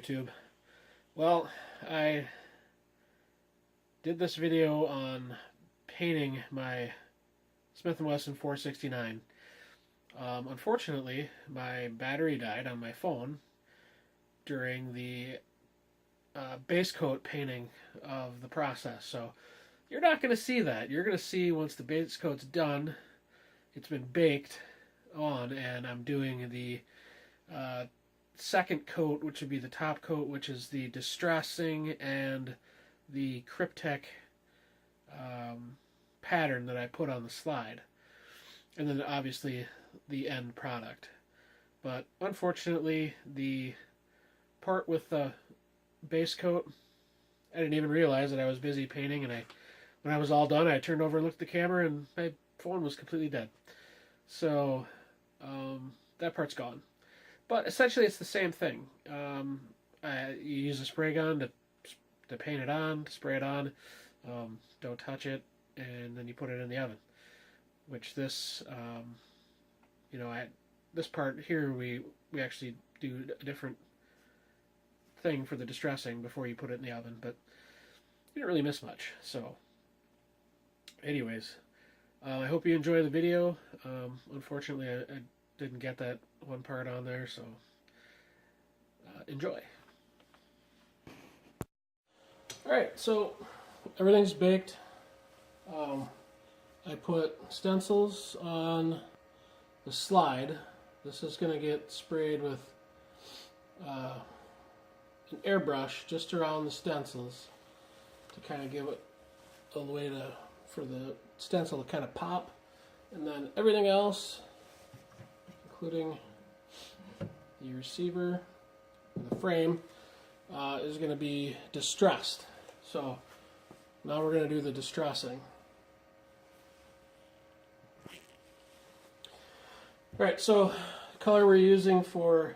YouTube. Well, I did this video on painting my Smith Wesson 469. Unfortunately, my battery died on my phone during the base coat painting of the process. So you're not going to see that. You're going to see once the base coat's done, it's been baked on, and I'm doing the second coat, which would be the top coat, which is the distressing and the Kryptek pattern that I put on the slide, and then obviously the end product. But unfortunately, the part with the base coat, I didn't even realize that I was busy painting, and when I was all done, I turned over and looked at the camera, and my phone was completely dead. So that part's gone. But essentially, it's the same thing. You use a spray gun to paint it on, to spray it on. Don't touch it, and then you put it in the oven. Which this, this part here, we actually do a different thing for the distressing before you put it in the oven. But you didn't really miss much. So, anyways, I hope you enjoy the video. Unfortunately, I didn't get that one part on there, so enjoy. Alright, so everything's baked. I put stencils on the slide. This is going to get sprayed with an airbrush just around the stencils to kind of give it a way for the stencil to kind of pop. And then everything else, including the receiver and the frame, is going to be distressed. So now we're going to do the distressing. Alright, so the color we're using for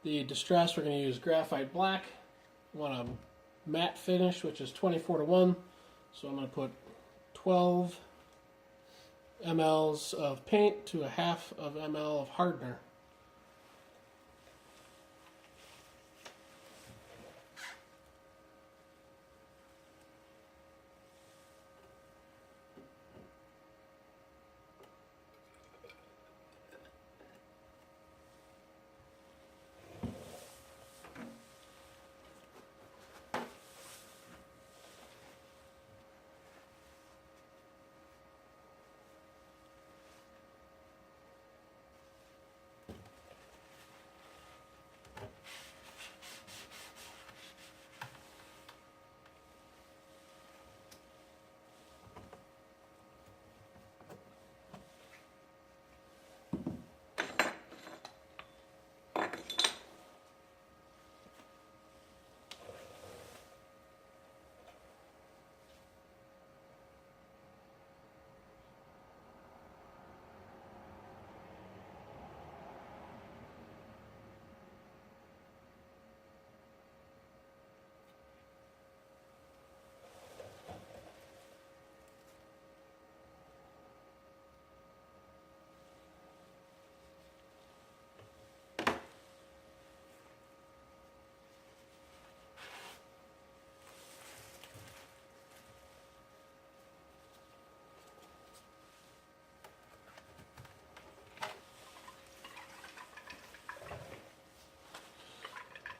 the distress, we're going to use graphite black. I want a matte finish, which is 24:1. So I'm going to put 12 mLs of paint to a half of ml of hardener.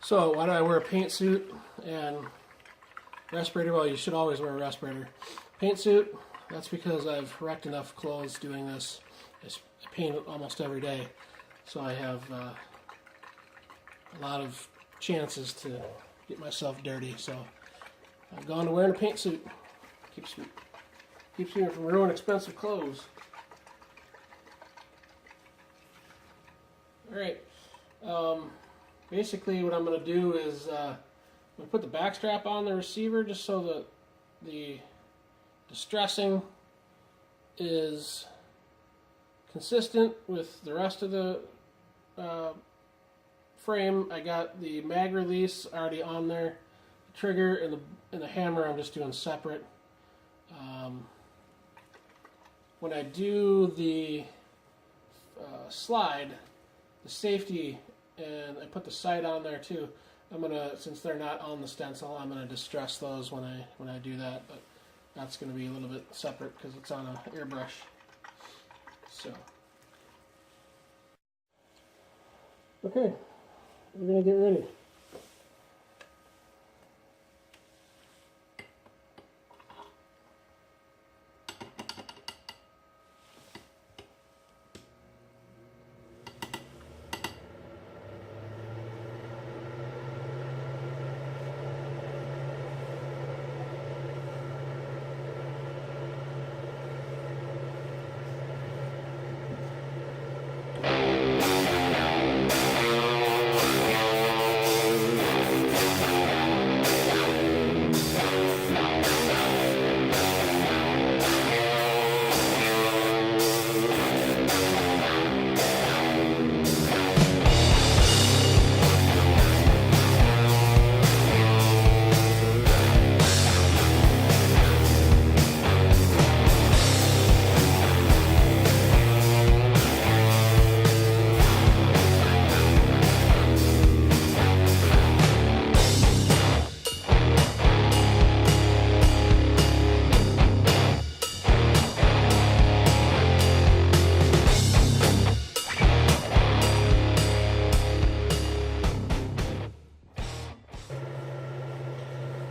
So why do I wear a paint suit and respirator? Well, you should always wear a respirator. Paint suit, that's because I've wrecked enough clothes doing this. I paint almost every day, so I have a lot of chances to get myself dirty. So I've gone to wearing a paint suit. Keeps me from ruining expensive clothes. Alright. Basically what I'm going to do is I'm going to put the back strap on the receiver just so that the distressing is consistent with the rest of the frame. I got the mag release already on there. The trigger and the hammer I'm just doing separate. When I do the slide, the safety and I put the sight on there too. I'm gonna, since they're not on the stencil, I'm gonna distress those when I do that. But that's gonna be a little bit separate because it's on an airbrush. So, okay, we're gonna get ready.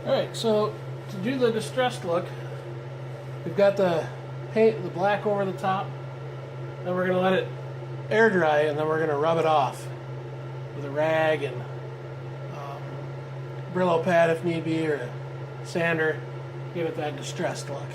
Alright, so to do the distressed look, we've got the paint, the black over the top, then we're going to let it air dry, and then we're going to rub it off with a rag and Brillo pad if need be, or a sander, give it that distressed look.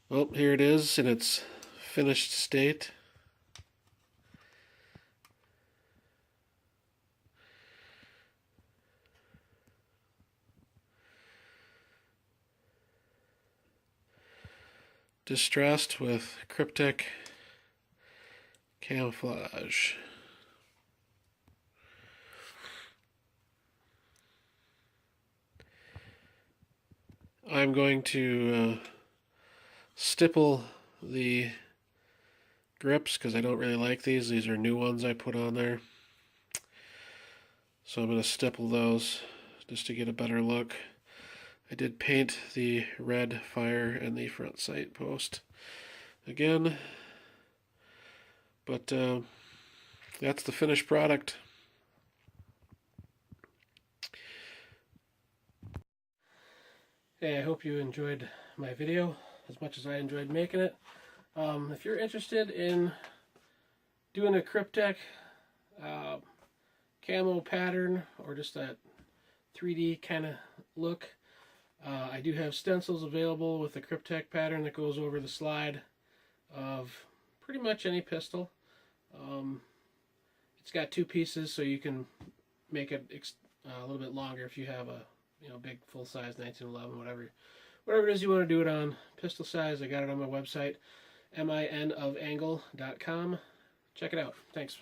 Well, here it is in its finished state. Distressed with Kryptek camouflage. I'm going to stipple the grips because I don't really like these. These are new ones I put on there. So I'm going to stipple those just to get a better look. I did paint the red fire and the front sight post again, but that's the finished product. Hey, I hope you enjoyed my video as much as I enjoyed making it. If you're interested in doing a Kryptek camo pattern or just that 3D kind of look, I do have stencils available with the Kryptek pattern that goes over the slide of pretty much any pistol. It's got 2 pieces, so you can make it a little bit longer if you have a big full-size 1911, whatever it is you want to do it on. Pistol size, I got it on my website, minofangle.com. Check it out. Thanks.